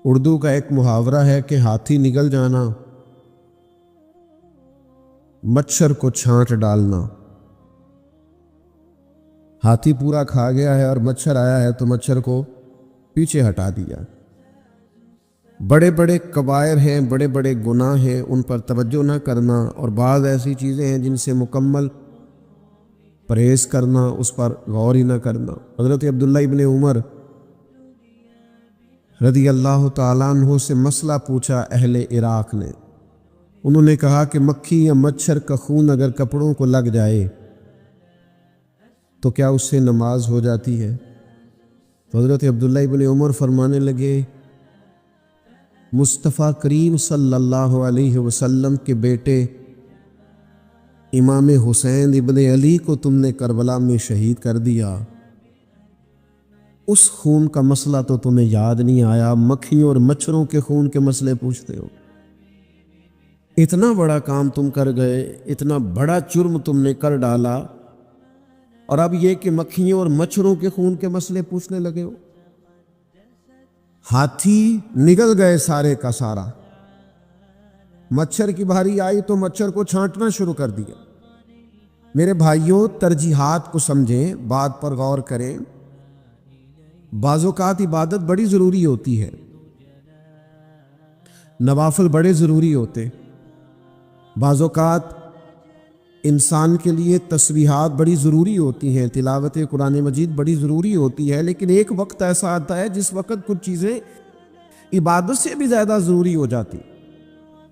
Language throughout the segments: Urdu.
اردو کا ایک محاورہ ہے کہ ہاتھی نگل جانا، مچھر کو چھانٹ ڈالنا۔ ہاتھی پورا کھا گیا ہے اور مچھر آیا ہے تو مچھر کو پیچھے ہٹا دیا۔ بڑے بڑے کبائر ہیں، بڑے بڑے گناہ ہیں، ان پر توجہ نہ کرنا، اور بعض ایسی چیزیں ہیں جن سے مکمل پرہیز کرنا، اس پر غور ہی نہ کرنا۔ حضرت عبداللہ ابن عمر رضی اللہ تعالیٰ عنہ سے مسئلہ پوچھا اہل عراق نے۔ انہوں نے کہا کہ مکھی یا مچھر کا خون اگر کپڑوں کو لگ جائے تو کیا اس سے نماز ہو جاتی ہے؟ تو حضرت عبداللہ ابن عمر فرمانے لگے، مصطفیٰ کریم صلی اللہ علیہ وسلم کے بیٹے امام حسین ابن علی کو تم نے کربلا میں شہید کر دیا، اس خون کا مسئلہ تو تمہیں یاد نہیں آیا، مکھیوں اور مچھروں کے خون کے مسئلے پوچھتے ہو۔ اتنا بڑا کام تم کر گئے، اتنا بڑا جرم تم نے کر ڈالا، اور اب یہ کہ مکھیوں اور مچھروں کے خون کے مسئلے پوچھنے لگے ہو۔ ہاتھی نگل گئے سارے کا سارا، مچھر کی بھاری آئی تو مچھر کو چھانٹنا شروع کر دیا۔ میرے بھائیوں، ترجیحات کو سمجھیں، بات پر غور کریں۔ بعض اوقات عبادت بڑی ضروری ہوتی ہے، نوافل بڑے ضروری ہوتے، بعض اوقات انسان کے لیے تسبیحات بڑی ضروری ہوتی ہیں، تلاوت قرآن مجید بڑی ضروری ہوتی ہے، لیکن ایک وقت ایسا آتا ہے جس وقت کچھ چیزیں عبادت سے بھی زیادہ ضروری ہو جاتی۔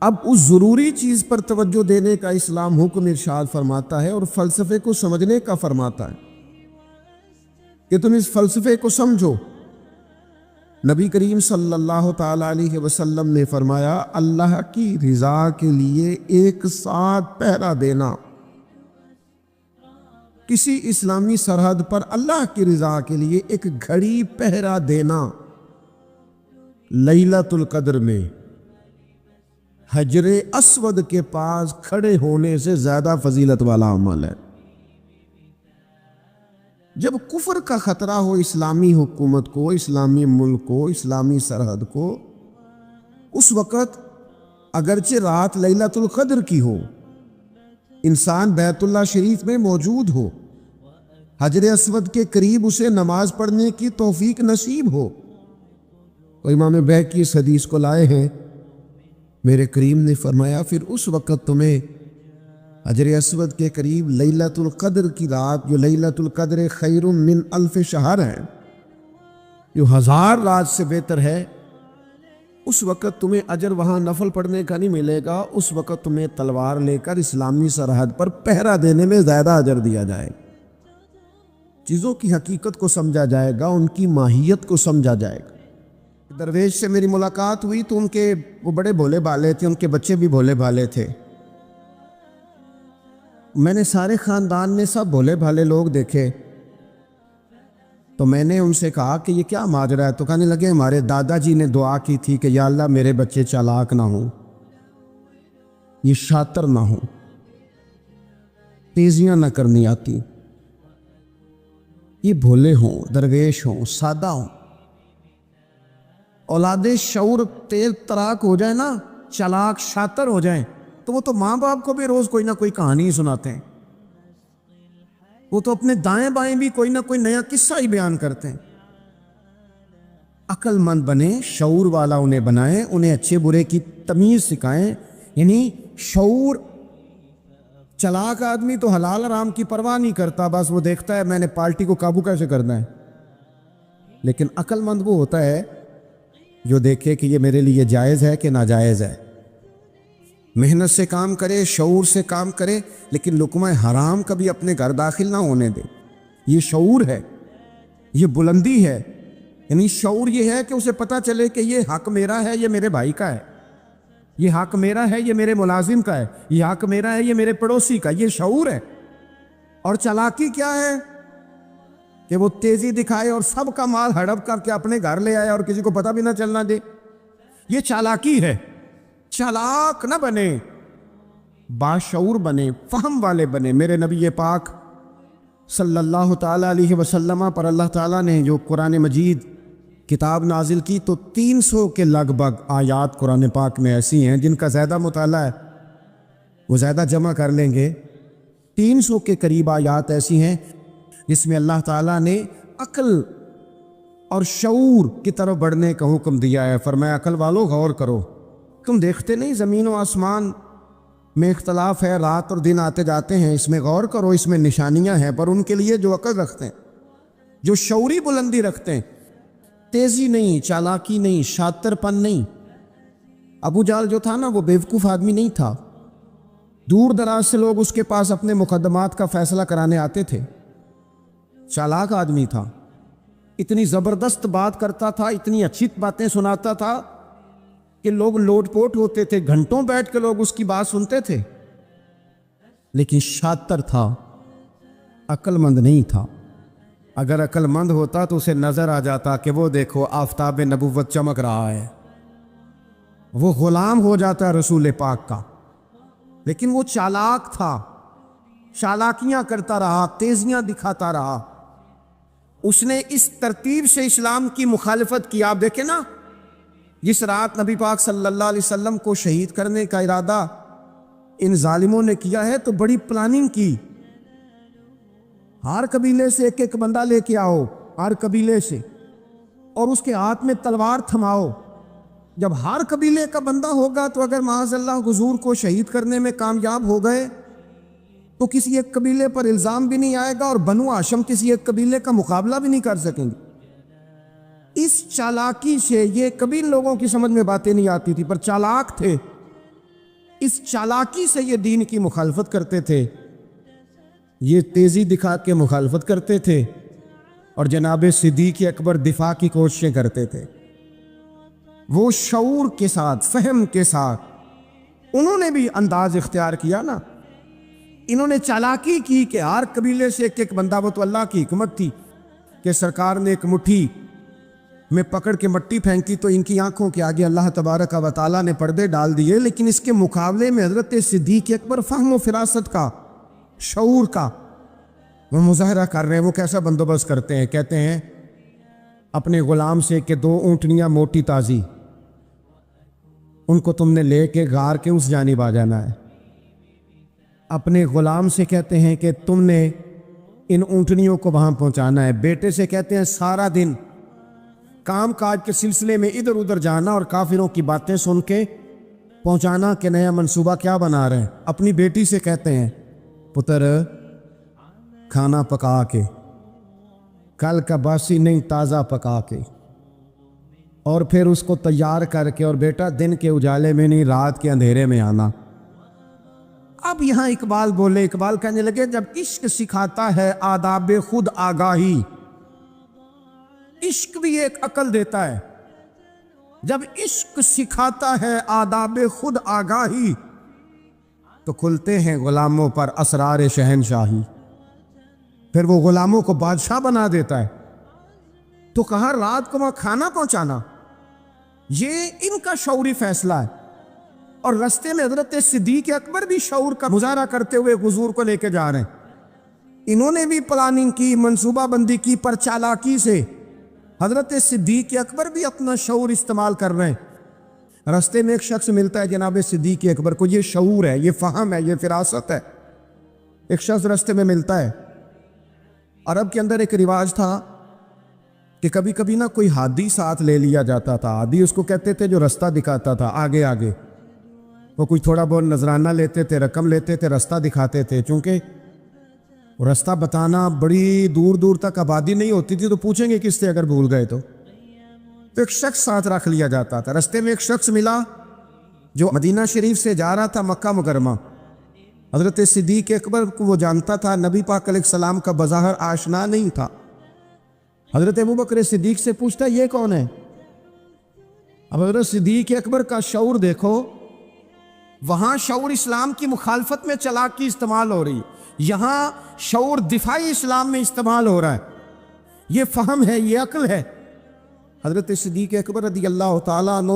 اب اس ضروری چیز پر توجہ دینے کا اسلام حکم ارشاد فرماتا ہے، اور فلسفے کو سمجھنے کا فرماتا ہے کہ تم اس فلسفے کو سمجھو۔ نبی کریم صلی اللہ تعالیٰ علیہ وسلم نے فرمایا، اللہ کی رضا کے لیے ایک ساتھ پہرا دینا، کسی اسلامی سرحد پر اللہ کی رضا کے لیے ایک گھڑی پہرا دینا لیلۃ القدر میں حجر اسود کے پاس کھڑے ہونے سے زیادہ فضیلت والا عمل ہے۔ جب کفر کا خطرہ ہو اسلامی حکومت کو، اسلامی ملک کو، اسلامی سرحد کو، اس وقت اگرچہ رات لیلۃ القدر کی ہو، انسان بیت اللہ شریف میں موجود ہو، حجر اسود کے قریب اسے نماز پڑھنے کی توفیق نصیب ہو، تو امام بیہقی اس حدیث کو لائے ہیں، میرے کریم نے فرمایا پھر اس وقت تمہیں حجر اسود کے قریب لیلۃ القدر کی رات، جو لیلۃ القدر خیر من الف شہر ہے، جو 1000 رات سے بہتر ہے، اس وقت تمہیں اجر وہاں نفل پڑھنے کا نہیں ملے گا، اس وقت تمہیں تلوار لے کر اسلامی سرحد پر پہرا دینے میں زیادہ اجر دیا جائے۔ چیزوں کی حقیقت کو سمجھا جائے گا، ان کی ماہیت کو سمجھا جائے گا۔ درویش سے میری ملاقات ہوئی تو وہ بڑے بھولے بھالے تھے، ان کے بچے بھی بھولے بھالے تھے۔ میں نے سارے خاندان میں سب بھولے بھالے لوگ دیکھے، تو میں نے ان سے کہا کہ یہ کیا ماجرا ہے؟ تو کہنے لگے ہمارے دادا جی نے دعا کی تھی کہ یا اللہ میرے بچے چالاک نہ ہوں، یہ شاطر نہ ہوں، تیزیاں نہ کرنی آتی، یہ بھولے ہوں، درویش ہوں، سادہ ہوں۔ اولاد شعور تیز تراک ہو جائے نا، چالاک شاطر ہو جائیں، تو وہ تو ماں باپ کو بھی روز کوئی نہ کوئی کہانی سناتے ہیں، وہ تو اپنے دائیں بائیں بھی کوئی نہ کوئی نیا قصہ ہی بیان کرتے ہیں۔ عقل مند بنیں، شعور والا انہیں بنائیں، انہیں اچھے برے کی تمیز سکھائیں، یعنی شعور۔ چلاک آدمی تو حلال حرام کی پرواہ نہیں کرتا، بس وہ دیکھتا ہے میں نے پارٹی کو قابو کیسے کرنا ہے، لیکن عقل مند وہ ہوتا ہے جو دیکھے کہ یہ میرے لیے جائز ہے کہ ناجائز ہے، محنت سے کام کرے، شعور سے کام کرے، لیکن لقمہ حرام کبھی اپنے گھر داخل نہ ہونے دے۔ یہ شعور ہے، یہ بلندی ہے، یعنی شعور یہ ہے کہ اسے پتہ چلے کہ یہ حق میرا ہے، یہ میرے بھائی کا ہے، یہ حق میرا ہے، یہ میرے ملازم کا ہے، یہ حق میرا ہے، یہ میرے پڑوسی کا، یہ شعور ہے۔ اور چالاکی کیا ہے کہ وہ تیزی دکھائے اور سب کا مال ہڑپ کر کے اپنے گھر لے آئے اور کسی کو پتہ بھی نہ چلنا دے، یہ چالاکی ہے۔ چالاک نہ بنے، باشعور بنے، فہم والے بنے۔ میرے نبی پاک صلی اللہ تعالیٰ علیہ وسلم پر اللہ تعالیٰ نے جو قرآن مجید کتاب نازل کی تو 300 کے لگ بھگ آیات قرآن پاک میں ایسی ہیں جن کا زیادہ مطالعہ ہے، وہ زیادہ جمع کر لیں گے۔ 300 کے قریب آیات ایسی ہیں جس میں اللہ تعالیٰ نے عقل اور شعور کی طرف بڑھنے کا حکم دیا ہے۔ فرمایا عقل والو غور کرو، تم دیکھتے نہیں زمین و آسمان میں اختلاف ہے، رات اور دن آتے جاتے ہیں، اس میں غور کرو، اس میں نشانیاں ہیں، پر ان کے لیے جو عقل رکھتے ہیں، جو شعوری بلندی رکھتے ہیں، تیزی نہیں، چالاکی نہیں، شاطر پن نہیں۔ ابو جہل جو تھا نا وہ بیوقوف آدمی نہیں تھا، دور دراز سے لوگ اس کے پاس اپنے مقدمات کا فیصلہ کرانے آتے تھے، چالاک آدمی تھا، اتنی زبردست بات کرتا تھا، اتنی اچھی باتیں سناتا تھا کہ لوگ لوٹ پوٹ ہوتے تھے، گھنٹوں بیٹھ کے لوگ اس کی بات سنتے تھے، لیکن شاطر تھا، عقل مند نہیں تھا۔ اگر عقل مند ہوتا تو اسے نظر آ جاتا کہ وہ دیکھو آفتاب نبوت چمک رہا ہے، وہ غلام ہو جاتا رسول پاک کا، لیکن وہ چالاک تھا، چالاکیاں کرتا رہا، تیزیاں دکھاتا رہا۔ اس نے اس ترتیب سے اسلام کی مخالفت کی۔ آپ دیکھیں نا، جس رات نبی پاک صلی اللہ علیہ وسلم کو شہید کرنے کا ارادہ ان ظالموں نے کیا ہے تو بڑی پلاننگ کی، ہر قبیلے سے ایک ایک بندہ لے کے آؤ، ہر قبیلے سے، اور اس کے ہاتھ میں تلوار تھماؤ۔ جب ہر قبیلے کا بندہ ہوگا تو اگر معاذ اللہ حضور کو شہید کرنے میں کامیاب ہو گئے تو کسی ایک قبیلے پر الزام بھی نہیں آئے گا، اور بنو ہاشم کسی ایک قبیلے کا مقابلہ بھی نہیں کر سکیں گے۔ اس چالاکی سے، یہ کبھی لوگوں کی سمجھ میں باتیں نہیں آتی تھی پر چالاک تھے، اس چالاکی سے یہ دین کی مخالفت کرتے تھے، یہ تیزی دکھا کے مخالفت کرتے تھے، اور جناب صدیق اکبر دفاع کی کوششیں کرتے تھے۔ وہ شعور کے ساتھ، فہم کے ساتھ انہوں نے بھی انداز اختیار کیا نا، انہوں نے چالاکی کی کہ ہر قبیلے سے ایک ایک بندہ، وہ تو اللہ کی حکمت تھی کہ سرکار نے ایک مٹھی میں پکڑ کے مٹی پھینکی تو ان کی آنکھوں کے آگے اللہ تبارک و تعالیٰ نے پردے ڈال دیے، لیکن اس کے مقابلے میں حضرت صدیق اکبر فہم و فراست کا، شعور کا وہ مظاہرہ کر رہے ہیں۔ وہ کیسا بندوبست کرتے ہیں؟ کہتے ہیں اپنے غلام سے کہ 2 اونٹنیاں موٹی تازی، ان کو تم نے لے کے غار کے اس جانب آ جانا ہے۔ اپنے غلام سے کہتے ہیں کہ تم نے ان اونٹنیوں کو وہاں پہنچانا ہے۔ بیٹے سے کہتے ہیں سارا دن کام کاج کے سلسلے میں ادھر ادھر جانا اور کافروں کی باتیں سن کے پہنچانا کہ نیا منصوبہ کیا بنا رہے ہیں۔ اپنی بیٹی سے کہتے ہیں پتر کھانا پکا کے، کل کا باسی نہیں تازہ پکا کے، اور پھر اس کو تیار کر کے، اور بیٹا دن کے اجالے میں نہیں رات کے اندھیرے میں آنا۔ اب یہاں اقبال بولے، اقبال کہنے لگے جب عشق سکھاتا ہے آداب خود آگاہی، عشق بھی ایک عقل دیتا ہے، جب عشق سکھاتا ہے آداب خود آگاہی تو کھلتے ہیں غلاموں پر اسرار شہنشاہی، پھر وہ غلاموں کو بادشاہ بنا دیتا ہے۔ تو کہا رات کو وہاں کھانا پہنچانا، یہ ان کا شعوری فیصلہ ہے، اور رستے میں حضرت صدیق اکبر بھی شعور کا مظاہرہ کرتے ہوئے حضور کو لے کے جا رہے ہیں۔ انہوں نے بھی پلاننگ کی، منصوبہ بندی کی، پر چالاکی سے حضرت صدیق اکبر بھی اپنا شعور استعمال کر رہے ہیں۔ رستے میں ایک شخص ملتا ہے جناب صدیق اکبر کو، یہ شعور ہے، یہ فہم ہے، یہ فراست ہے۔ ایک شخص رستے میں ملتا ہے۔ عرب کے اندر ایک رواج تھا کہ کبھی کبھی نا کوئی ہادی ساتھ لے لیا جاتا تھا۔ ہادی اس کو کہتے تھے جو رستہ دکھاتا تھا آگے آگے، وہ کوئی تھوڑا بہت نذرانہ لیتے تھے، رقم لیتے تھے، رستہ دکھاتے تھے۔ چونکہ رستہ بتانا بڑی دور دور تک آبادی نہیں ہوتی تھی تو پوچھیں گے کس سے اگر بھول گئے تو ایک شخص ساتھ رکھ لیا جاتا تھا۔ رستے میں ایک شخص ملا جو مدینہ شریف سے جا رہا تھا مکہ مکرمہ۔ حضرت صدیق اکبر کو وہ جانتا تھا، نبی پاک علیہ السلام کا بظاہر آشنا نہیں تھا۔ حضرت ابوبکر صدیق سے پوچھتا یہ کون ہے؟ اب حضرت صدیق اکبر کا شعور دیکھو، وہاں شعور اسلام کی مخالفت میں چالاکی استعمال ہو رہی ہے، یہاں شعور دفاعی اسلام میں استعمال ہو رہا ہے۔ یہ فہم ہے، یہ عقل ہے۔ حضرت صدیق اکبر رضی اللہ تعالیٰ عنہ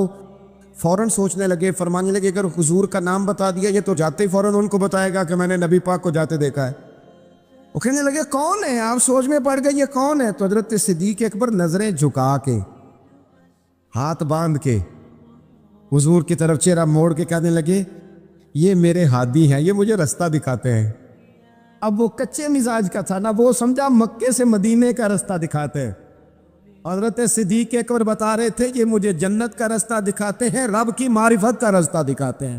فوراً سوچنے لگے، فرمانے لگے اگر حضور کا نام بتا دیا یہ تو جاتے ہی فوراً ان کو بتائے گا کہ میں نے نبی پاک کو جاتے دیکھا ہے۔ وہ کہنے لگے کون ہے؟ آپ سوچ میں پڑ گئے یہ کون ہے؟ تو حضرت صدیق اکبر نظریں جھکا کے ہاتھ باندھ کے حضور کی طرف چہرہ موڑ کے کہنے لگے یہ میرے ہادی ہیں، یہ مجھے رستہ دکھاتے ہیں۔ اب وہ کچے مزاج کا تھا نا، وہ سمجھا مکے سے مدینے کا رستہ دکھاتے ہیں۔ حضرت صدیق اکبر بتا رہے تھے یہ مجھے جنت کا رستہ دکھاتے ہیں، رب کی معرفت کا رستہ دکھاتے ہیں۔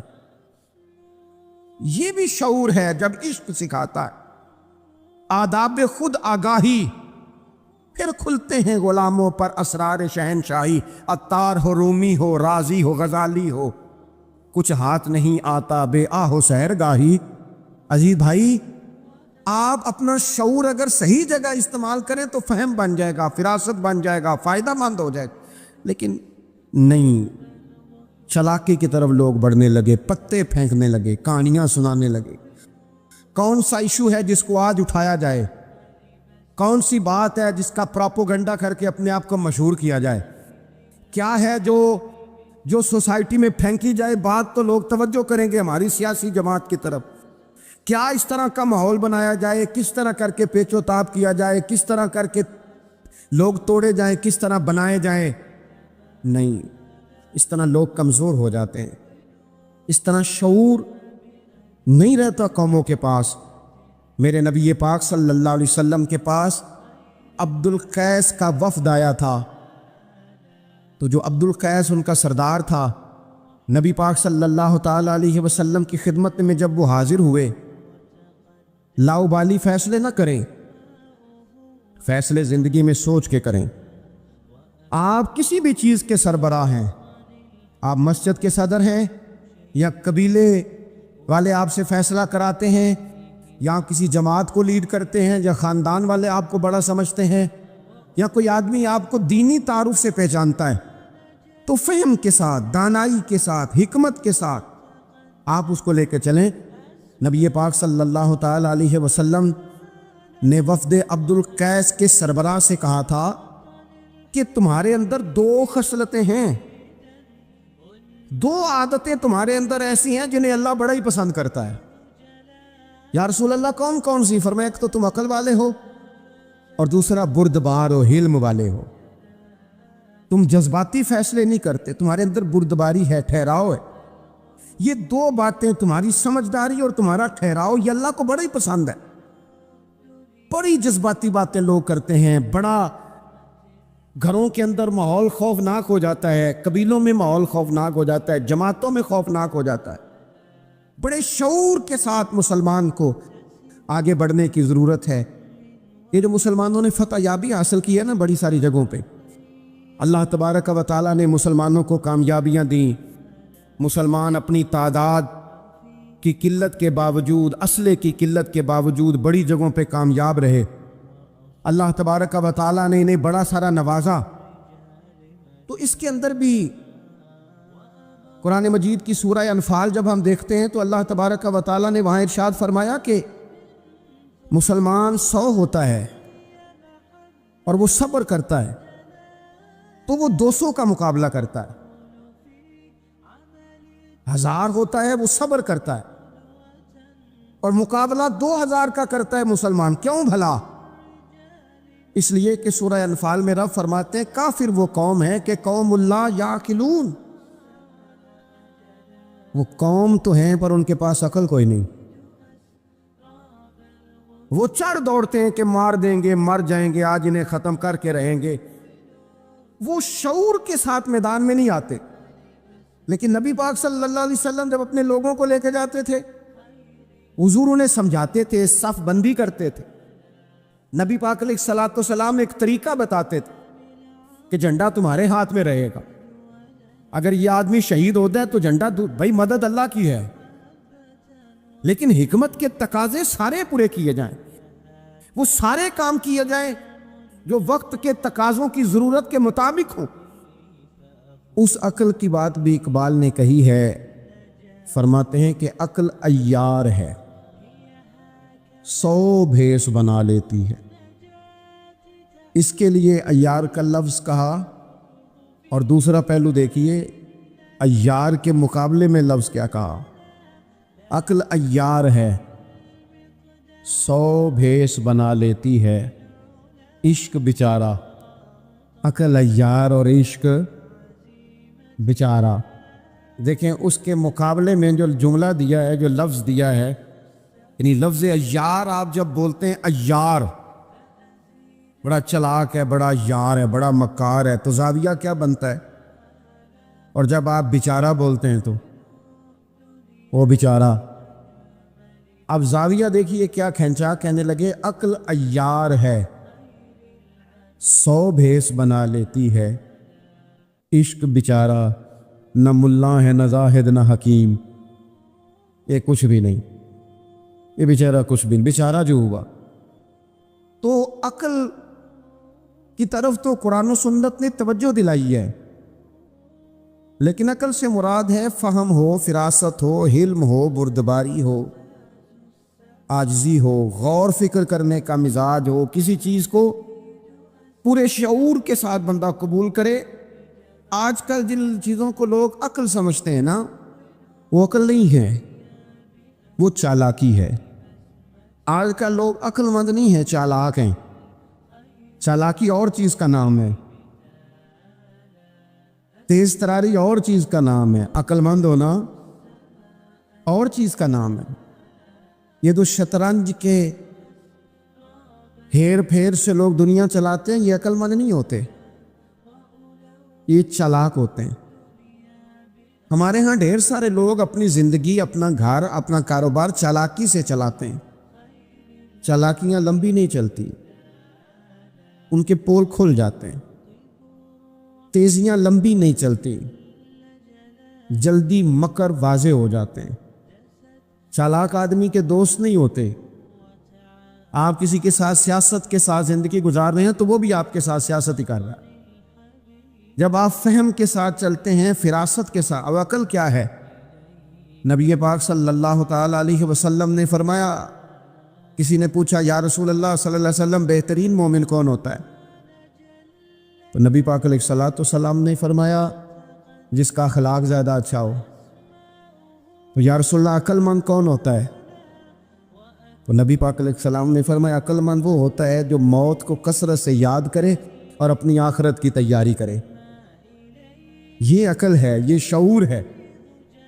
یہ بھی شعور ہے جب عشق سکھاتا ہے، آداب خود آگاہی، پھر کھلتے ہیں غلاموں پر اسرار شہنشاہی۔ عطار ہو، رومی ہو، رازی ہو، غزالی ہو، کچھ ہاتھ نہیں آتا بے آہ و سحر گاہی۔ عزیز بھائی، آپ اپنا شعور اگر صحیح جگہ استعمال کریں تو فہم بن جائے گا، فراست بن جائے گا، فائدہ مند ہو جائے گا، لیکن نہیں، چلاکی کی طرف لوگ بڑھنے لگے، پتے پھینکنے لگے، کہانیاں سنانے لگے۔ کون سا ایشو ہے جس کو آج اٹھایا جائے؟ کون سی بات ہے جس کا پروپیگنڈا کر کے اپنے آپ کو مشہور کیا جائے؟ کیا ہے جو سوسائٹی میں پھینکی جائے بات تو لوگ توجہ کریں گے ہماری سیاسی جماعت کی طرف؟ کیا اس طرح کا ماحول بنایا جائے، کس طرح کر کے پیچ و تاب کیا جائے، کس طرح کر کے لوگ توڑے جائیں، کس طرح بنائے جائیں؟ نہیں، اس طرح لوگ کمزور ہو جاتے ہیں، اس طرح شعور نہیں رہتا قوموں کے پاس۔ میرے نبی پاک صلی اللہ علیہ وسلم کے پاس عبد القیس کا وفد آیا تھا، تو جو عبد القیس ان کا سردار تھا، نبی پاک صلی اللہ تعالی علیہ وسلم کی خدمت میں جب وہ حاضر ہوئے، لاؤبالی فیصلے نہ کریں، فیصلے زندگی میں سوچ کے کریں۔ آپ کسی بھی چیز کے سربراہ ہیں، آپ مسجد کے صدر ہیں یا قبیلے والے آپ سے فیصلہ کراتے ہیں، یا کسی جماعت کو لیڈ کرتے ہیں، یا خاندان والے آپ کو بڑا سمجھتے ہیں، یا کوئی آدمی آپ کو دینی تعارف سے پہچانتا ہے، تو فہم کے ساتھ، دانائی کے ساتھ، حکمت کے ساتھ آپ اس کو لے کے چلیں۔ نبی پاک صلی اللہ تعالی علیہ وسلم نے وفد عبد القیس کے سربراہ سے کہا تھا کہ تمہارے اندر دو خصلتیں ہیں، دو عادتیں تمہارے اندر ایسی ہیں جنہیں اللہ بڑا ہی پسند کرتا ہے۔ یا رسول اللہ کون کون سی؟ فرمایا ایک تو تم عقل والے ہو، اور دوسرا بردبار و حلم والے ہو، تم جذباتی فیصلے نہیں کرتے، تمہارے اندر بردباری ہے، ٹھہراؤ ہے۔ یہ دو باتیں، تمہاری سمجھداری اور تمہارا ٹھہراؤ، یہ اللہ کو بڑا ہی پسند ہے۔ بڑی جذباتی باتیں لوگ کرتے ہیں، بڑا گھروں کے اندر ماحول خوفناک ہو جاتا ہے، قبیلوں میں ماحول خوفناک ہو جاتا ہے، جماعتوں میں خوفناک ہو جاتا ہے۔ بڑے شعور کے ساتھ مسلمان کو آگے بڑھنے کی ضرورت ہے۔ یہ جو مسلمانوں نے فتح یابی حاصل کی ہے نا بڑی ساری جگہوں پہ، اللہ تبارک و تعالیٰ نے مسلمانوں کو کامیابیاں دیں۔ مسلمان اپنی تعداد کی قلت کے باوجود، اسلحے کی قلت کے باوجود بڑی جگہوں پہ کامیاب رہے۔ اللہ تبارک و تعالیٰ نے انہیں بڑا سارا نوازا۔ تو اس کے اندر بھی قرآن مجید کی سورہ انفال جب ہم دیکھتے ہیں تو اللہ تبارک و تعالیٰ نے وہاں ارشاد فرمایا کہ مسلمان 100 ہوتا ہے اور وہ صبر کرتا ہے تو وہ 200 کا مقابلہ کرتا ہے، 1000 ہوتا ہے وہ صبر کرتا ہے اور مقابلہ 2000 کا کرتا ہے مسلمان۔ کیوں بھلا؟ اس لیے کہ سورہ انفال میں رب فرماتے ہیں کافر وہ قوم ہے کہ قوم اللہ یعقلون، وہ قوم تو ہیں پر ان کے پاس عقل کوئی نہیں، وہ چڑھ دوڑتے ہیں کہ مار دیں گے، مر جائیں گے، آج انہیں ختم کر کے رہیں گے، وہ شعور کے ساتھ میدان میں نہیں آتے۔ لیکن نبی پاک صلی اللہ علیہ وسلم جب اپنے لوگوں کو لے کے جاتے تھے، حضور انہیں سمجھاتے تھے، صف بندی کرتے تھے، نبی پاک علیہ الصلوۃ والسلام ایک طریقہ بتاتے تھے کہ جھنڈا تمہارے ہاتھ میں رہے گا، اگر یہ آدمی شہید ہوتا ہے تو جھنڈا بھائی مدد اللہ کی ہے، لیکن حکمت کے تقاضے سارے پورے کیے جائیں، وہ سارے کام کیے جائیں جو وقت کے تقاضوں کی ضرورت کے مطابق ہوں۔ اس عقل کی بات بھی اقبال نے کہی ہے، فرماتے ہیں کہ عقل عیار ہے، 100 بھیس بنا لیتی ہے۔ اس کے لیے عیار کا لفظ کہا، اور دوسرا پہلو دیکھیے عیار کے مقابلے میں لفظ کیا کہا۔ عقل عیار ہے، 100 بھیس بنا لیتی ہے، عشق بیچارہ۔ عقل عیار اور عشق بیچارہ، دیکھیں اس کے مقابلے میں جو جملہ دیا ہے، جو لفظ دیا ہے، یعنی لفظ عیار آپ جب بولتے ہیں عیار، بڑا چلاک ہے، بڑا یار ہے، بڑا مکار ہے، تو زاویہ کیا بنتا ہے؟ اور جب آپ بیچارہ بولتے ہیں تو وہ بیچارہ، اب زاویہ دیکھیے کیا کھینچا، کہنے لگے عقل عیار ہے، 100 بھیس بنا لیتی ہے، عشق بیچارہ، نہ ملا ہے نہ زاہد نہ حکیم، یہ کچھ بھی نہیں، یہ بیچارہ کچھ بھی نہیں، بیچارہ جو ہوا۔ تو عقل کی طرف تو قرآن و سنت نے توجہ دلائی ہے، لیکن عقل سے مراد ہے فہم ہو، فراست ہو، حلم ہو، بردباری ہو، عاجزی ہو، غور فکر کرنے کا مزاج ہو، کسی چیز کو پورے شعور کے ساتھ بندہ قبول کرے۔ آج کل جن چیزوں کو لوگ عقل سمجھتے ہیں نا، وہ عقل نہیں ہے، وہ چالاکی ہے۔ آج کل لوگ عقل مند نہیں ہیں، چالاک ہیں۔ چالاکی اور چیز کا نام ہے، تیز تراری اور چیز کا نام ہے، عقل مند ہونا اور چیز کا نام ہے۔ یہ تو شطرنج کے ہیر پھیر سے لوگ دنیا چلاتے ہیں، یہ عقل مند نہیں ہوتے، یہ چالاک ہوتے ہیں۔ ہمارے ہاں ڈھیر سارے لوگ اپنی زندگی، اپنا گھر، اپنا کاروبار چالاکی سے چلاتے ہیں۔ چالاکیاں لمبی نہیں چلتی، ان کے پول کھل جاتے ہیں۔ تیزیاں لمبی نہیں چلتی، جلدی مکر واضح ہو جاتے ہیں۔ چالاک آدمی کے دوست نہیں ہوتے۔ آپ کسی کے ساتھ سیاست کے ساتھ زندگی گزار رہے ہیں تو وہ بھی آپ کے ساتھ سیاست ہی کر رہا ہے۔ جب آپ فہم کے ساتھ چلتے ہیں، فراست کے ساتھ، اب عقل کیا ہے؟ نبی پاک صلی اللہ تعالی علیہ وسلم نے فرمایا، کسی نے پوچھا یا رسول اللہ صلی اللہ علیہ وسلم بہترین مومن کون ہوتا ہے؟ تو نبی پاک علیہ الصلوۃ والسلام نے فرمایا جس کا اخلاق زیادہ اچھا ہو۔ تو یا رسول اللہ عقل مند کون ہوتا ہے؟ تو نبی پاک علیہ السلام نے فرمایا عقل مند وہ ہوتا ہے جو موت کو کثرت سے یاد کرے اور اپنی آخرت کی تیاری کرے۔ یہ عقل ہے، یہ شعور ہے۔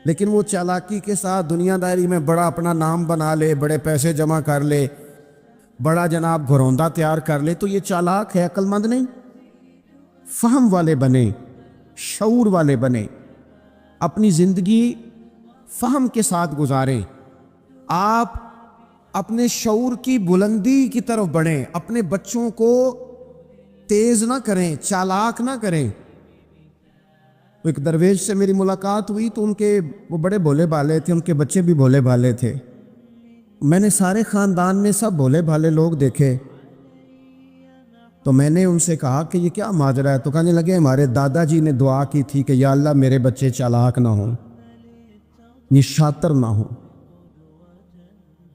لیکن وہ چالاکی کے ساتھ دنیا داری میں بڑا اپنا نام بنا لے، بڑے پیسے جمع کر لے، بڑا جناب گھروندہ تیار کر لے، تو یہ چالاک ہے، عقل مند نہیں۔ فہم والے بنے، شعور والے بنے، اپنی زندگی فہم کے ساتھ گزاریں۔ آپ اپنے شعور کی بلندی کی طرف بڑھیں، اپنے بچوں کو تیز نہ کریں، چالاک نہ کریں۔ ایک درویش سے میری ملاقات ہوئی تو وہ بڑے بھولے بھالے تھے، ان کے بچے بھی بھولے بھالے تھے۔ میں نے سارے خاندان میں سب بھولے بھالے لوگ دیکھے، تو میں نے ان سے کہا کہ یہ کیا ماجرا ہے؟ تو کہنے لگے ہمارے دادا جی نے دعا کی تھی کہ یا اللہ میرے بچے چالاک نہ ہوں، یہ شاطر نہ ہوں،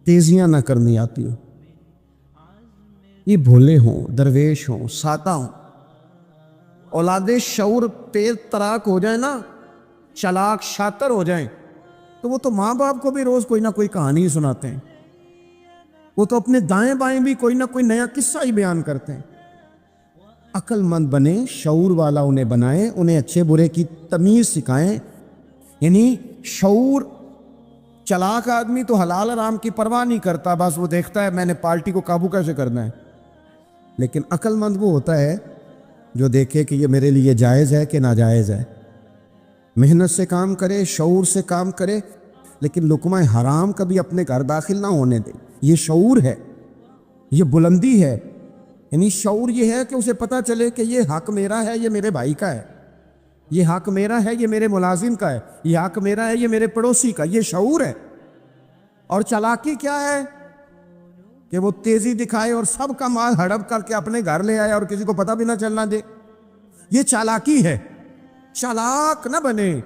تیزیاں نہ کرنی آتی ہوں، یہ بھولے ہوں، درویش ہوں، سادہ ہوں۔ اولاد شعور تیز تراک ہو جائیں نا، چالاک شاطر ہو جائیں، تو وہ تو ماں باپ کو بھی روز کوئی نہ کوئی کہانی سناتے ہیں، وہ تو اپنے دائیں بائیں بھی کوئی نہ کوئی نیا قصہ ہی بیان کرتے ہیں۔ عقل مند بنے، شعور والا انہیں بنائیں، انہیں اچھے برے کی تمیز سکھائیں۔ یعنی شعور، چالاک آدمی تو حلال حرام کی پرواہ نہیں کرتا، بس وہ دیکھتا ہے میں نے پارٹی کو قابو کیسے کرنا ہے۔ لیکن عقل مند وہ ہوتا ہے جو دیکھے کہ یہ میرے لیے جائز ہے کہ ناجائز ہے، محنت سے کام کرے، شعور سے کام کرے، لیکن لقمہ حرام کبھی اپنے گھر داخل نہ ہونے دے۔ یہ شعور ہے، یہ بلندی ہے۔ یعنی شعور یہ ہے کہ اسے پتہ چلے کہ یہ حق میرا ہے، یہ میرے بھائی کا ہے، یہ حق میرا ہے، یہ میرے ملازم کا ہے، یہ حق میرا ہے، یہ میرے پڑوسی کا۔ یہ شعور ہے۔ اور چالاکی کیا ہے؟ کہ وہ تیزی دکھائے اور سب کا مال ہڑپ کر کے اپنے گھر لے آئے اور کسی کو پتہ بھی نہ چلنا دے۔ یہ چالاکی ہے۔ چالاک نہ بنے،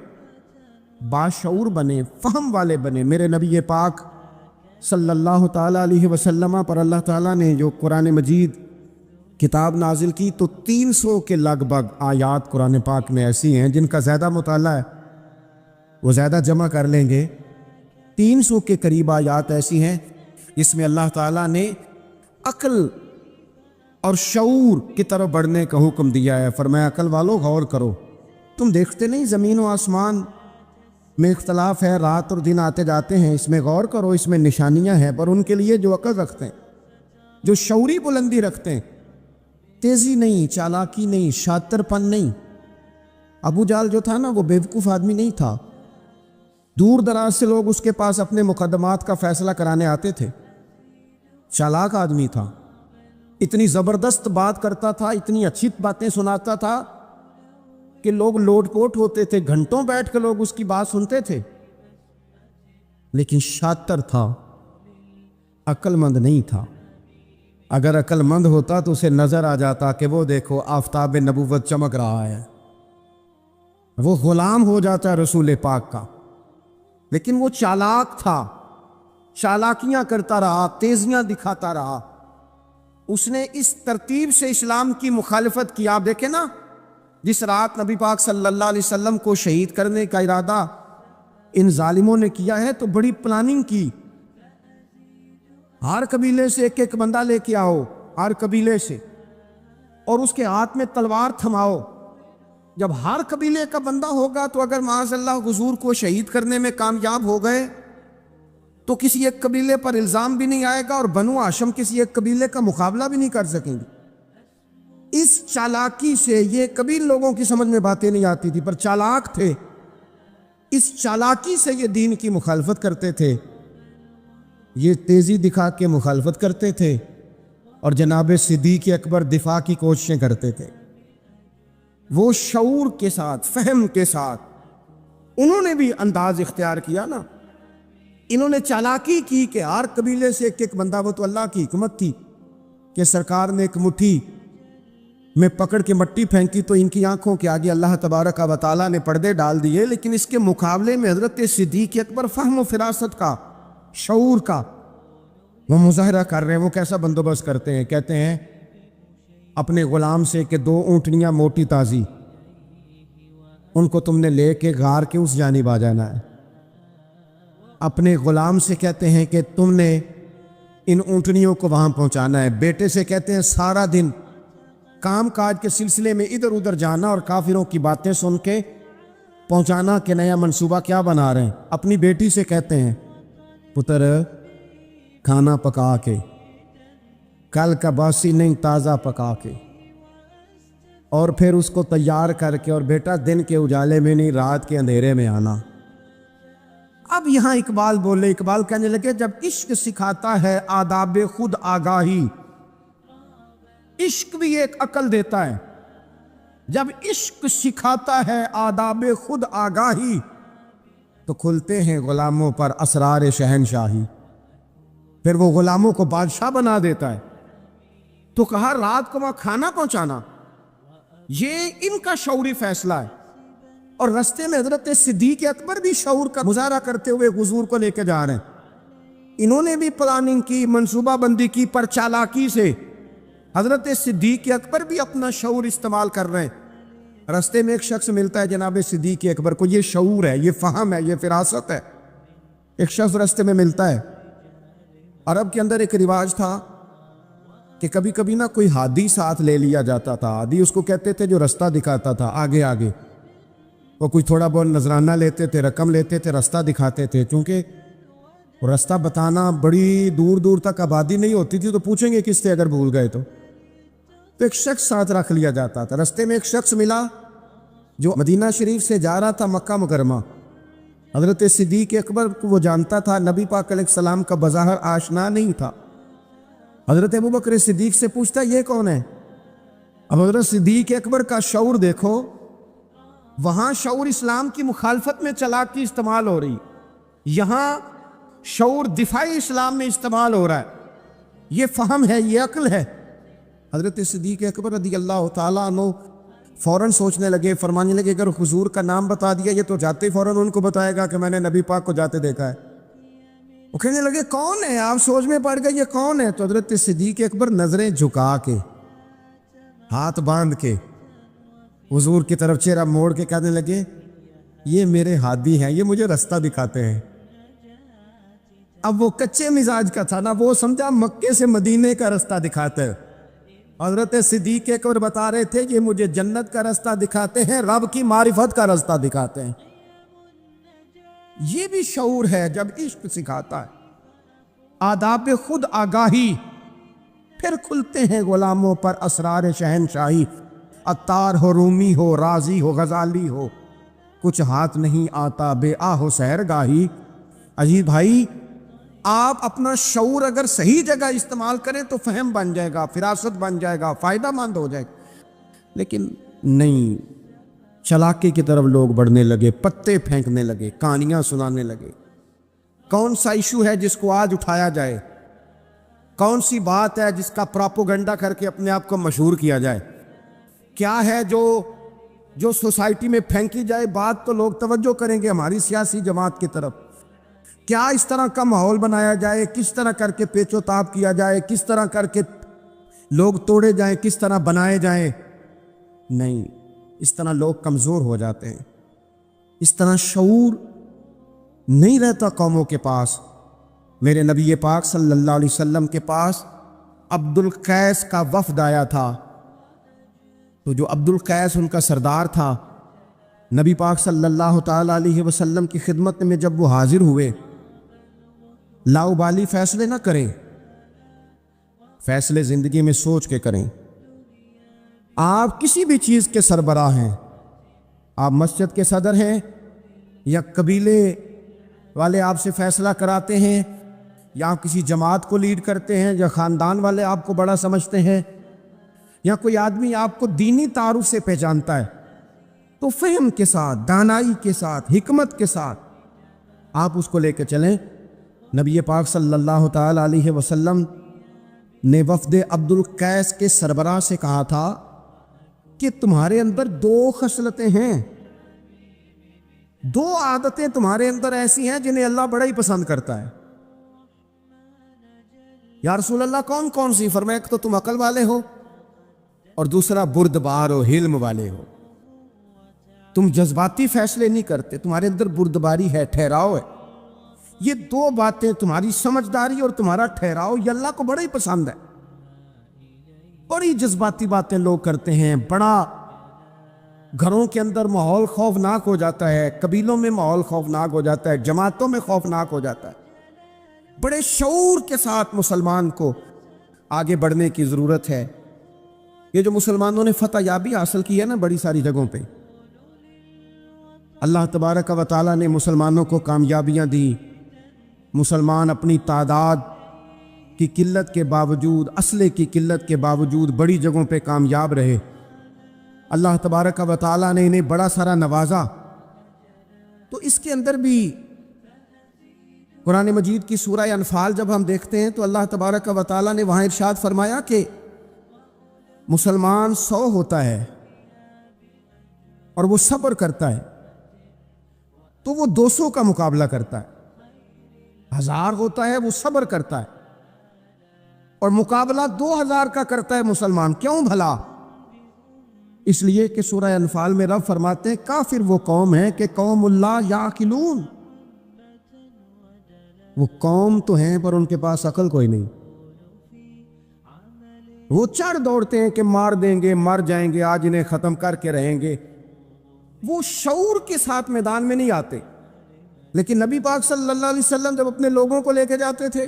باشعور بنے، فہم والے بنے۔ میرے نبی پاک صلی اللہ تعالیٰ علیہ وسلم پر اللہ تعالیٰ نے جو قرآن مجید کتاب نازل کی، تو 300 کے لگ بھگ آیات قرآن پاک میں ایسی ہیں جن کا زیادہ مطالعہ ہے، وہ زیادہ جمع کر لیں گے۔ 300 کے قریب آیات ایسی ہیں جس میں اللہ تعالیٰ نے عقل اور شعور کی طرف بڑھنے کا حکم دیا ہے۔ فرمایا عقل والو غور کرو، تم دیکھتے نہیں زمین و آسمان میں اختلاف ہے، رات اور دن آتے جاتے ہیں، اس میں غور کرو، اس میں نشانیاں ہیں، پر ان کے لیے جو عقل رکھتے ہیں، جو شعوری بلندی رکھتے ہیں، تیزی نہیں، چالاکی نہیں، شاطر پن نہیں۔ ابو جہل جو تھا نا، وہ بیوقوف آدمی نہیں تھا، دور دراز سے لوگ اس کے پاس اپنے مقدمات کا فیصلہ کرانے آتے تھے، چالاک آدمی تھا، اتنی زبردست بات کرتا تھا، اتنی اچھی باتیں سناتا تھا کہ لوگ لوٹ پوٹ ہوتے تھے، گھنٹوں بیٹھ کے لوگ اس کی بات سنتے تھے، لیکن شاطر تھا، عقل مند نہیں تھا۔ اگر عقل مند ہوتا تو اسے نظر آ جاتا کہ وہ دیکھو آفتاب نبوت چمک رہا ہے، وہ غلام ہو جاتا ہے رسول پاک کا، لیکن وہ چالاک تھا، چالاکیاں کرتا رہا، تیزیاں دکھاتا رہا، اس نے اس ترتیب سے اسلام کی مخالفت کی۔ آپ دیکھیں نا، جس رات نبی پاک صلی اللہ علیہ وسلم کو شہید کرنے کا ارادہ ان ظالموں نے کیا ہے تو بڑی پلاننگ کی، ہر قبیلے سے ایک ایک بندہ لے کے آؤ، ہر قبیلے سے، اور اس کے ہاتھ میں تلوار تھماؤ۔ جب ہر قبیلے کا بندہ ہوگا تو اگر معاذ اللہ حضور کو شہید کرنے میں کامیاب ہو گئے تو کسی ایک قبیلے پر الزام بھی نہیں آئے گا، اور بنو ہاشم کسی ایک قبیلے کا مقابلہ بھی نہیں کر سکیں گے۔ اس چالاکی سے، یہ کبھی لوگوں کی سمجھ میں باتیں نہیں آتی تھی، پر چالاک تھے، اس چالاکی سے یہ دین کی مخالفت کرتے تھے، یہ تیزی دکھا کے مخالفت کرتے تھے، اور جناب صدیق اکبر دفاع کی کوششیں کرتے تھے۔ وہ شعور کے ساتھ، فہم کے ساتھ انہوں نے بھی انداز اختیار کیا نا، انہوں نے چالاکی کی کہ ہر قبیلے سے ایک ایک بندہ، وہ تو اللہ کی حکمت تھی کہ سرکار نے ایک مٹھی میں پکڑ کے مٹی پھینکی تو ان کی آنکھوں کے آگے اللہ تبارک و تعالیٰ نے پردے ڈال دیے، لیکن اس کے مقابلے میں حضرت صدیق اکبر فہم و فراست کا، شعور کا وہ مظاہرہ کر رہے ہیں۔ وہ کیسا بندوبست کرتے ہیں؟ کہتے ہیں اپنے غلام سے کہ 2 اونٹنیاں موٹی تازی، ان کو تم نے لے کے غار کے اس جانب آ جانا ہے۔ اپنے غلام سے کہتے ہیں کہ تم نے ان اونٹنیوں کو وہاں پہنچانا ہے۔ بیٹے سے کہتے ہیں سارا دن کام کاج کے سلسلے میں ادھر ادھر جانا اور کافروں کی باتیں سن کے پہنچانا کہ نیا منصوبہ کیا بنا رہے ہیں۔ اپنی بیٹی سے کہتے ہیں پتر کھانا پکا کے، کل کا باسی نہیں، تازہ پکا کے، اور پھر اس کو تیار کر کے، اور بیٹا دن کے اجالے میں نہیں، رات کے اندھیرے میں آنا۔ اب یہاں اقبال بولے، اقبال کہنے لگے جب عشق سکھاتا ہے آداب خود آگاہی، عشق بھی ایک عقل دیتا ہے، جب عشق سکھاتا ہے آداب خود آگاہی تو کھلتے ہیں غلاموں پر اسرار شہنشاہی، پھر وہ غلاموں کو بادشاہ بنا دیتا ہے۔ تو کہا رات کو وہاں کھانا پہنچانا، یہ ان کا شعوری فیصلہ ہے، اور رستے میں حضرت صدیق اکبر بھی شعور کا مظاہرہ کرتے ہوئے حضور کو لے کے جا رہے ہیں۔ انہوں نے بھی پلاننگ کی، منصوبہ بندی کی، پر چالاکی سے۔ حضرت صدیق اکبر بھی اپنا شعور استعمال کر رہے ہیں۔ رستے میں ایک شخص ملتا ہے جناب صدیق اکبر کو، یہ شعور ہے، یہ فہم ہے، یہ فراست ہے۔ ایک شخص رستے میں ملتا ہے۔ عرب کے اندر ایک رواج تھا کہ کبھی کبھی نا کوئی ہادی ساتھ لے لیا جاتا تھا۔ ہادی اس کو کہتے تھے جو رستہ دکھاتا تھا آگے آگے، وہ کوئی تھوڑا بہت نذرانہ لیتے تھے، رقم لیتے تھے، رستہ دکھاتے تھے۔ چونکہ رستہ بتانا بڑی دور دور تک آبادی نہیں ہوتی تھی تو پوچھیں گے کس سے اگر بھول گئے تو ایک شخص ساتھ رکھ لیا جاتا تھا۔ رستے میں ایک شخص ملا جو مدینہ شریف سے جا رہا تھا مکہ مکرمہ۔ حضرت صدیق اکبر کو وہ جانتا تھا، نبی پاک علیہ السلام کا بظاہر آشنا نہیں تھا۔ حضرت ابوبکر صدیق سے پوچھتا یہ کون ہے؟ اب حضرت صدیق اکبر کا شعور دیکھو، وہاں شعور اسلام کی مخالفت میں چالاکی استعمال ہو رہی، یہاں شعور دفاعی اسلام میں استعمال ہو رہا ہے۔ یہ فہم ہے، یہ عقل ہے۔ حضرت صدیق اکبر رضی اللہ تعالیٰ عنہ فوراً سوچنے لگے، فرمانے لگے اگر حضور کا نام بتا دیا یہ تو جاتے ہی فوراً ان کو بتائے گا کہ میں نے نبی پاک کو جاتے دیکھا ہے۔ وہ کہنے لگے کون ہے؟ آپ سوچ میں پڑ گئے یہ کون ہے؟ تو حضرت صدیق اکبر نظریں جھکا کے، ہاتھ باندھ کے حضور کی طرف چہرہ موڑ کے کہنے لگے یہ میرے ہادی ہیں، یہ مجھے رستہ دکھاتے ہیں۔ اب وہ کچے مزاج کا تھا نا، وہ سمجھا مکے سے مدینے کا رستہ دکھاتا ہے، حضرت صدیق اکبر بتا رہے تھے کہ مجھے جنت کا راستہ دکھاتے ہیں، رب کی معرفت کا راستہ دکھاتے ہیں۔ یہ بھی شعور ہے جب عشق سکھاتا ہے، آداب خود آگاہی، پھر کھلتے ہیں غلاموں پر اسرار شہنشاہی۔ عطار ہو، رومی ہو، رازی ہو، غزالی ہو، کچھ ہاتھ نہیں آتا بے آہ و سحرگاہی۔ عزیز بھائی، آپ اپنا شعور اگر صحیح جگہ استعمال کریں تو فہم بن جائے گا، فراست بن جائے گا، فائدہ مند ہو جائے گا، لیکن نہیں، چلاکی کی طرف لوگ بڑھنے لگے، پتے پھینکنے لگے، کہانیاں سنانے لگے۔ کون سا ایشو ہے جس کو آج اٹھایا جائے؟ کون سی بات ہے جس کا پراپوگنڈا کر کے اپنے آپ کو مشہور کیا جائے؟ کیا ہے جو سوسائٹی میں پھینکی جائے بات تو لوگ توجہ کریں گے ہماری سیاسی جماعت کی طرف؟ کیا اس طرح کا ماحول بنایا جائے، کس طرح کر کے پیچ و تاب کیا جائے، کس طرح کر کے لوگ توڑے جائیں، کس طرح بنائے جائیں؟ نہیں، اس طرح لوگ کمزور ہو جاتے ہیں، اس طرح شعور نہیں رہتا قوموں کے پاس۔ میرے نبی پاک صلی اللہ علیہ وسلم کے پاس عبد القیس کا وفد آیا تھا، تو جو عبد القیس ان کا سردار تھا، نبی پاک صلی اللہ تعالی علیہ وسلم کی خدمت میں جب وہ حاضر ہوئے، لاؤبالی فیصلے نہ کریں، فیصلے زندگی میں سوچ کے کریں۔ آپ کسی بھی چیز کے سربراہ ہیں، آپ مسجد کے صدر ہیں یا قبیلے والے آپ سے فیصلہ کراتے ہیں، یا آپ کسی جماعت کو لیڈ کرتے ہیں، یا خاندان والے آپ کو بڑا سمجھتے ہیں، یا کوئی آدمی آپ کو دینی تعارف سے پہچانتا ہے، تو فہم کے ساتھ، دانائی کے ساتھ، حکمت کے ساتھ آپ اس کو لے کے چلیں۔ نبی پاک صلی اللہ تعالی علیہ وسلم نے وفد عبد القیس کے سربراہ سے کہا تھا کہ تمہارے اندر دو خصلتیں ہیں، دو عادتیں تمہارے اندر ایسی ہیں جنہیں اللہ بڑا ہی پسند کرتا ہے۔ یا رسول اللہ کون کون سی؟ فرمایا کہ تو تم عقل والے ہو، اور دوسرا بردبار و حلم والے ہو، تم جذباتی فیصلے نہیں کرتے، تمہارے اندر بردباری ہے، ٹھہراؤ ہے۔ یہ دو باتیں، تمہاری سمجھداری اور تمہارا ٹھہراؤ، یہ اللہ کو بڑا ہی پسند ہے۔ بڑی جذباتی باتیں لوگ کرتے ہیں، بڑا گھروں کے اندر ماحول خوفناک ہو جاتا ہے، قبیلوں میں ماحول خوفناک ہو جاتا ہے، جماعتوں میں خوفناک ہو جاتا ہے۔ بڑے شعور کے ساتھ مسلمان کو آگے بڑھنے کی ضرورت ہے۔ یہ جو مسلمانوں نے فتح یابی حاصل کی ہے نا بڑی ساری جگہوں پہ، اللہ تبارک و تعالیٰ نے مسلمانوں کو کامیابیاں دی۔ مسلمان اپنی تعداد کی قلت کے باوجود، اسلحے کی قلت کے باوجود بڑی جگہوں پہ کامیاب رہے۔ اللہ تبارک و تعالیٰ نے انہیں بڑا سارا نوازا۔ تو اس کے اندر بھی قرآن مجید کی سورہ انفال جب ہم دیکھتے ہیں تو اللہ تبارک و تعالیٰ نے وہاں ارشاد فرمایا کہ مسلمان 100 ہوتا ہے اور وہ صبر کرتا ہے تو وہ 200 کا مقابلہ کرتا ہے، 1000 ہوتا ہے وہ صبر کرتا ہے اور مقابلہ 2000 کا کرتا ہے مسلمان۔ کیوں بھلا؟ اس لیے کہ سورہ انفال میں رب فرماتے ہیں کافر وہ قوم ہے کہ قوم اللہ یعقلون، وہ قوم تو ہیں پر ان کے پاس عقل کوئی نہیں، وہ چڑھ دوڑتے ہیں کہ مار دیں گے، مر جائیں گے، آج انہیں ختم کر کے رہیں گے، وہ شعور کے ساتھ میدان میں نہیں آتے۔ لیکن نبی پاک صلی اللہ علیہ وسلم جب اپنے لوگوں کو لے کے جاتے تھے،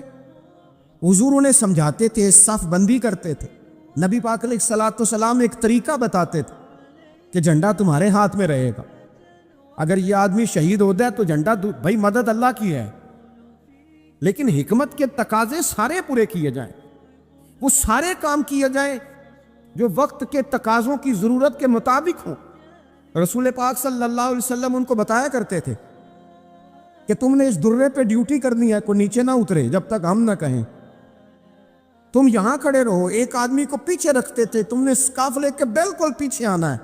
حضور انہیں سمجھاتے تھے، صف بندی کرتے تھے۔ نبی پاک علیہ الصلوۃ والسلام ایک طریقہ بتاتے تھے کہ جھنڈا تمہارے ہاتھ میں رہے گا، اگر یہ آدمی شہید ہو جائے تو جھنڈا بھائی مدد اللہ کی ہے، لیکن حکمت کے تقاضے سارے پورے کیے جائیں، وہ سارے کام کیے جائیں جو وقت کے تقاضوں کی ضرورت کے مطابق ہوں۔ رسول پاک صلی اللہ علیہ وسلم ان کو بتایا کرتے تھے کہ تم نے اس درے پہ ڈیوٹی کرنی ہے، کوئی نیچے نہ اترے جب تک ہم نہ کہیں، تم یہاں کھڑے رہو۔ ایک آدمی کو پیچھے رکھتے تھے، تم نے اسکارف لے کے بالکل پیچھے آنا ہے،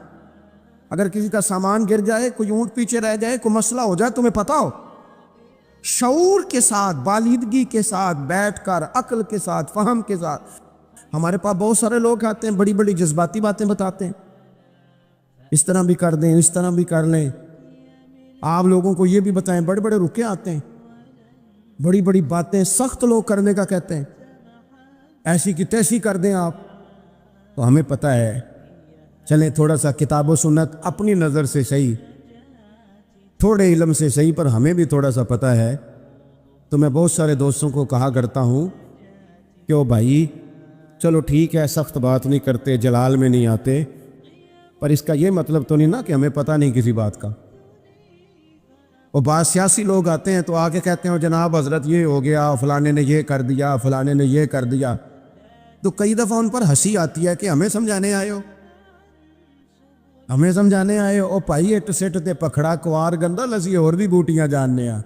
اگر کسی کا سامان گر جائے، کوئی اونٹ پیچھے رہ جائے، کوئی مسئلہ ہو جائے، تمہیں پتا ہو۔ شعور کے ساتھ، بالیدگی کے ساتھ بیٹھ کر، عقل کے ساتھ، فہم کے ساتھ۔ ہمارے پاس بہت سارے لوگ آتے ہیں، بڑی بڑی جذباتی باتیں بتاتے ہیں، اس طرح بھی کر دیں، اس طرح بھی کر لیں۔ آپ لوگوں کو یہ بھی بتائیں، بڑے بڑے رکے آتے ہیں، بڑی بڑی باتیں سخت لوگ کرنے کا کہتے ہیں، ایسی کی تیسی کر دیں آپ، تو ہمیں پتہ ہے، چلیں تھوڑا سا کتاب و سنت اپنی نظر سے صحیح، تھوڑے علم سے صحیح، پر ہمیں بھی تھوڑا سا پتہ ہے۔ تو میں بہت سارے دوستوں کو کہا کرتا ہوں کہ او بھائی چلو ٹھیک ہے، سخت بات نہیں کرتے، جلال میں نہیں آتے، پر اس کا یہ مطلب تو نہیں نا کہ ہمیں پتہ نہیں کسی بات کا۔ اور بعض سیاسی لوگ آتے ہیں تو آ کے کہتے ہیں جناب حضرت یہ ہو گیا، فلانے نے یہ کر دیا، فلانے نے یہ کر دیا، تو کئی دفعہ ان پر ہنسی آتی ہے کہ ہمیں سمجھانے آئے ہو، ہمیں سمجھانے آئے ہو۔ او بھائی اٹ سٹ تے پکھڑا کوار گندا لسی اور بھی بوٹیاں جاننے آ۔